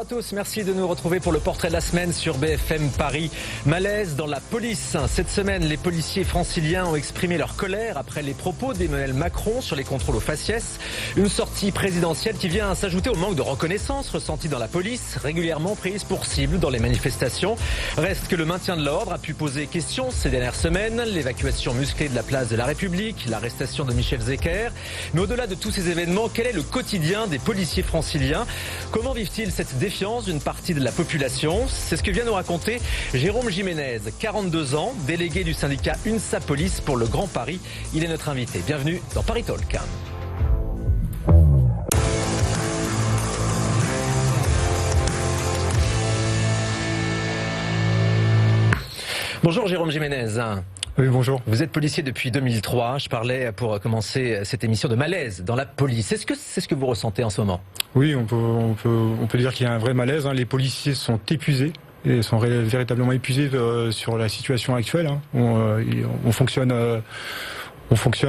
à tous, merci de nous retrouver pour le portrait de la semaine sur BFM Paris. Malaise dans la police. Cette semaine, les policiers franciliens ont exprimé leur colère après les propos d'Emmanuel Macron sur les contrôles aux faciès. Une sortie présidentielle qui vient s'ajouter au manque de reconnaissance ressenti dans la police, régulièrement prise pour cible dans les manifestations. Reste que le maintien de l'ordre a pu poser question ces dernières semaines. L'évacuation musclée de la place de la République, l'arrestation de Michel Zeccher. Mais au-delà de tous ces événements, quel est le quotidien des policiers franciliens ? Comment vivent-ils cette défiance d'une partie de la population? C'est ce que vient nous raconter Jérôme Jiménez, 42 ans, délégué du syndicat UNSA Police pour le Grand Paris. Il est notre invité. Bienvenue dans Paris Talk. Bonjour Jérôme Jiménez. Oui, bonjour. Vous êtes policier depuis 2003. Je parlais pour commencer cette émission de malaise dans la police. Est-ce que c'est ce que vous ressentez en ce moment? Oui, on peut dire qu'il y a un vrai malaise. Les policiers sont épuisés. Et sont véritablement épuisés sur la situation actuelle. On fonctionne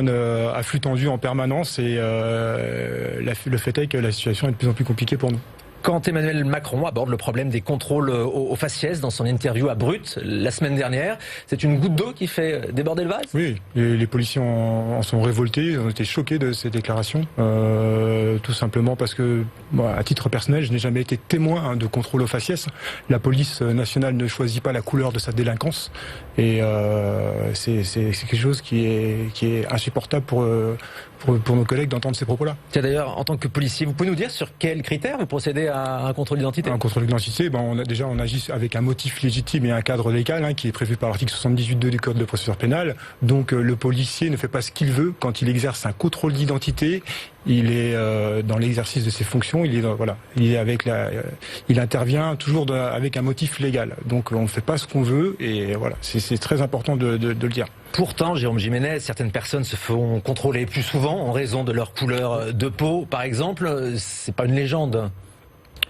à flux tendu en permanence et le fait est que la situation est de plus en plus compliquée pour nous. Quand Emmanuel Macron aborde le problème des contrôles aux faciès dans son interview à Brut la semaine dernière, c'est une goutte d'eau qui fait déborder le vase? Oui, les policiers en sont révoltés, ils ont été choqués de ces déclarations, tout simplement parce que, à titre personnel, je n'ai jamais été témoin de contrôles aux faciès. La police nationale ne choisit pas la couleur de sa délinquance et c'est quelque chose qui est insupportable pour nos collègues d'entendre ces propos-là. Tiens, d'ailleurs, en tant que policier, vous pouvez nous dire sur quels critères vous procédez à un contrôle d'identité? Un contrôle d'identité, on agit avec un motif légitime et un cadre légal qui est prévu par l'article 78.2 du Code de procédure pénale. Donc le policier ne fait pas ce qu'il veut quand il exerce un contrôle d'identité. Il est dans l'exercice de ses fonctions, il intervient toujours avec un motif légal. Donc on ne fait pas ce qu'on veut et voilà, c'est très important de le dire. Pourtant, Jérôme Jiménez, certaines personnes se font contrôler plus souvent en raison de leur couleur de peau, par exemple. C'est pas une légende.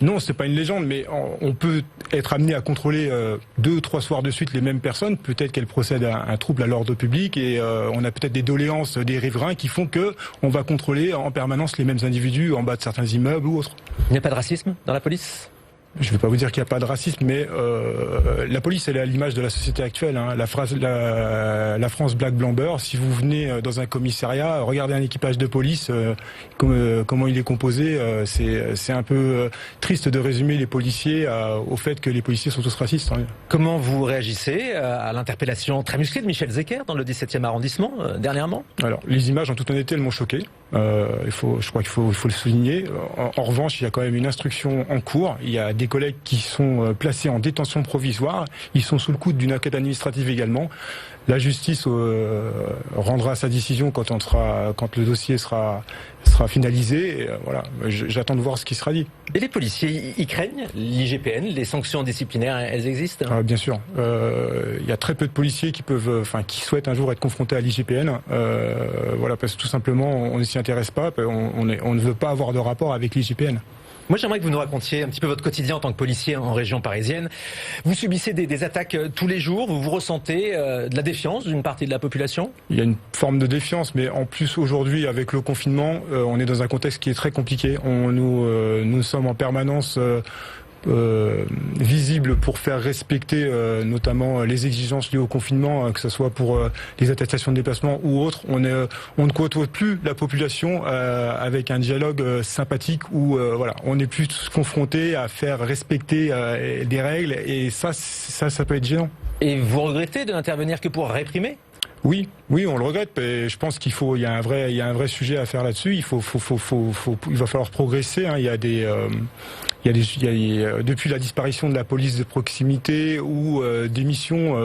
Non, c'est pas une légende, mais on peut être amené à contrôler 2-3 soirs de suite les mêmes personnes. Peut-être qu'elles procèdent à un trouble à l'ordre public et on a peut-être des doléances des riverains qui font que on va contrôler en permanence les mêmes individus en bas de certains immeubles ou autres. Il n'y a pas de racisme dans la police ? Je ne vais pas vous dire qu'il n'y a pas de racisme, mais la police, elle est à l'image de la société actuelle. La France black blanc beurre. Si vous venez dans un commissariat, regardez un équipage de police, comment il est composé. C'est un peu triste de résumer les policiers au fait que les policiers sont tous racistes. Comment vous réagissez à l'interpellation très musclée de Michel Zeccher dans le 17e arrondissement dernièrement? Alors, les images, en toute honnêteté, elles m'ont choqué. Je crois qu'il faut le souligner. En revanche, il y a quand même une instruction en cours. Il y a des collègues qui sont placés en détention provisoire. Ils sont sous le coup d'une enquête administrative également. La justice rendra sa décision quand le dossier sera finalisé. Et, voilà, j'attends de voir ce qui sera dit. Et les policiers, ils craignent l'IGPN, les sanctions disciplinaires, elles existent? Bien sûr. Il y a très peu de policiers qui souhaitent un jour être confrontés à l'IGPN. Voilà, parce que tout simplement, on ne s'y intéresse pas. On ne veut pas avoir de rapport avec l'IGPN. Moi, j'aimerais que vous nous racontiez un petit peu votre quotidien en tant que policier en région parisienne. Vous subissez des attaques tous les jours, vous ressentez de la défiance d'une partie de la population? Il y a une forme de défiance, mais en plus aujourd'hui, avec le confinement, on est dans un contexte qui est très compliqué. Nous sommes en permanence visible pour faire respecter notamment les exigences liées au confinement, que ce soit pour les attestations de déplacement ou autres. On ne côtoie plus la population avec un dialogue sympathique où on n'est plus confronté à faire respecter des règles et ça peut être gênant. Et vous regrettez de n'intervenir que pour réprimer ? Oui, on le regrette. Mais je pense il y a un vrai sujet à faire là-dessus. Il va falloir progresser. Depuis la disparition de la police de proximité ou des missions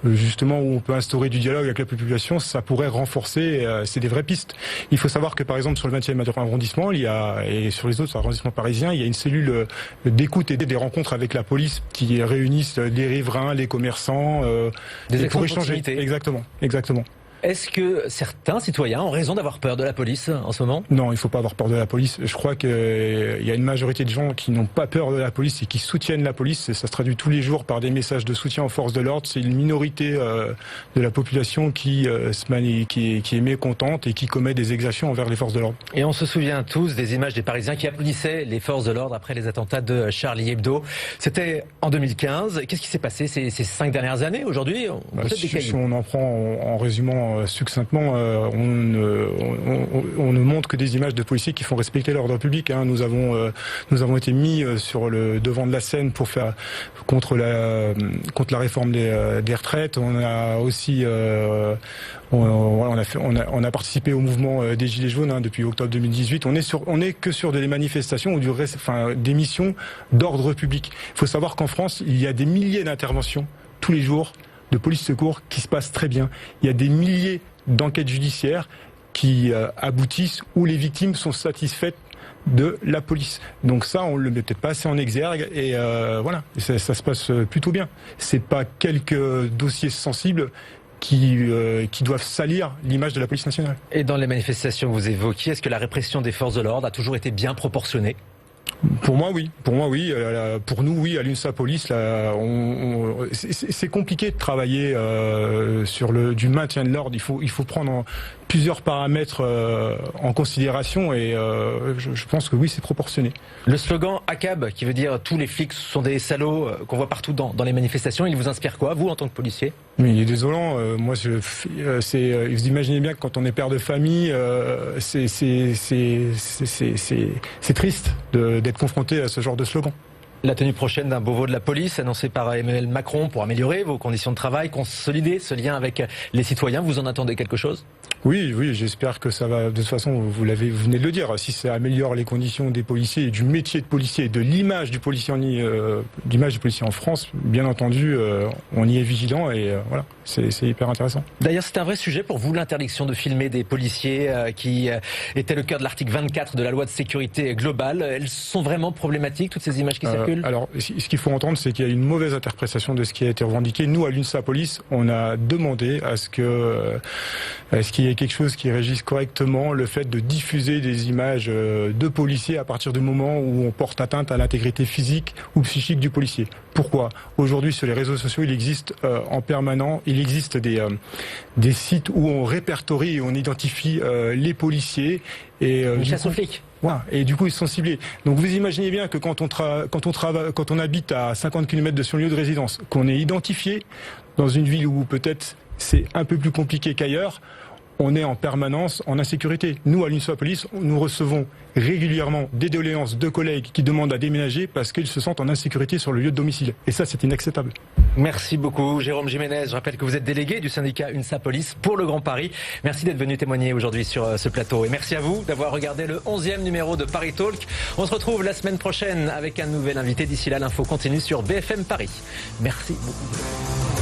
justement où on peut instaurer du dialogue avec la population, ça pourrait renforcer. C'est des vraies pistes. Il faut savoir que par exemple sur le 20e arrondissement, et sur les autres arrondissements parisiens, il y a une cellule d'écoute et des rencontres avec la police qui réunissent les riverains, les commerçants, des pour échanger. Exactement. Est-ce que certains citoyens ont raison d'avoir peur de la police en ce moment? Non, il ne faut pas avoir peur de la police. Je crois qu'il y a une majorité de gens qui n'ont pas peur de la police et qui soutiennent la police. Et ça se traduit tous les jours par des messages de soutien aux forces de l'ordre. C'est une minorité de la population qui est mécontente et qui commet des exactions envers les forces de l'ordre. Et on se souvient tous des images des Parisiens qui applaudissaient les forces de l'ordre après les attentats de Charlie Hebdo. C'était en 2015. Qu'est-ce qui s'est passé ces 5 dernières années? Aujourd'hui, si on en prend en résumant succinctement, on ne montre que des images de policiers qui font respecter l'ordre public. Nous avons été mis sur le devant de la scène pour faire contre la réforme des retraites. On a aussi on a participé au mouvement des Gilets jaunes depuis octobre 2018. On est que sur des manifestations ou des missions d'ordre public. Il faut savoir qu'en France, il y a des milliers d'interventions tous les jours de police secours qui se passent très bien. Il y a des milliers d'enquêtes judiciaires qui aboutissent où les victimes sont satisfaites de la police. Donc ça, on le met peut-être pas assez en exergue et voilà, ça se passe plutôt bien. C'est pas quelques dossiers sensibles qui doivent salir l'image de la police nationale. Et dans les manifestations que vous évoquiez, est-ce que la répression des forces de l'ordre a toujours été bien proportionnée? Pour moi, oui. Pour nous, oui. À l'UNSA Police, c'est compliqué de travailler sur du maintien de l'ordre. Il faut prendre plusieurs paramètres en considération et je pense que oui, c'est proportionné. Le slogan ACAB, qui veut dire tous les flics sont des salauds, qu'on voit partout dans les manifestations, il vous inspire quoi, vous, en tant que policier? Mais il est désolant. Vous imaginez bien que quand on est père de famille, c'est triste d'être confronté à ce genre de slogan. La tenue prochaine d'un Beauvau de la police, annoncé par Emmanuel Macron pour améliorer vos conditions de travail, consolider ce lien avec les citoyens. Vous en attendez quelque chose? Oui, j'espère que ça va. De toute façon, vous venez de le dire. Si ça améliore les conditions des policiers, et du métier de policier, et de l'image du policier en France, bien entendu, on y est vigilant et voilà, c'est hyper intéressant. D'ailleurs, c'est un vrai sujet pour vous, l'interdiction de filmer des policiers qui était le cœur de l'article 24 de la loi de sécurité globale. Elles sont vraiment problématiques, toutes ces images qui circulent? Alors, ce qu'il faut entendre, c'est qu'il y a une mauvaise interprétation de ce qui a été revendiqué. Nous, à l'UNSA Police, on a demandé à ce qu'il y ait quelque chose qui régisse correctement le fait de diffuser des images de policiers à partir du moment où on porte atteinte à l'intégrité physique ou psychique du policier. Pourquoi? Aujourd'hui, sur les réseaux sociaux, il existe en permanence, des sites où on répertorie et on identifie les policiers. Et une chasse aux flics. Voilà. Et du coup, ils sont ciblés. Donc vous imaginez bien que quand on habite à 50 km de son lieu de résidence, qu'on est identifié dans une ville où peut-être c'est un peu plus compliqué qu'ailleurs, on est en permanence en insécurité. Nous, à l'UNSA Police, nous recevons régulièrement des doléances de collègues qui demandent à déménager parce qu'ils se sentent en insécurité sur le lieu de domicile. Et ça, c'est inacceptable. Merci beaucoup, Jérôme Jiménez. Je rappelle que vous êtes délégué du syndicat UNSA Police pour le Grand Paris. Merci d'être venu témoigner aujourd'hui sur ce plateau. Et merci à vous d'avoir regardé le 11e numéro de Paris Talk. On se retrouve la semaine prochaine avec un nouvel invité. D'ici là, l'info continue sur BFM Paris. Merci beaucoup.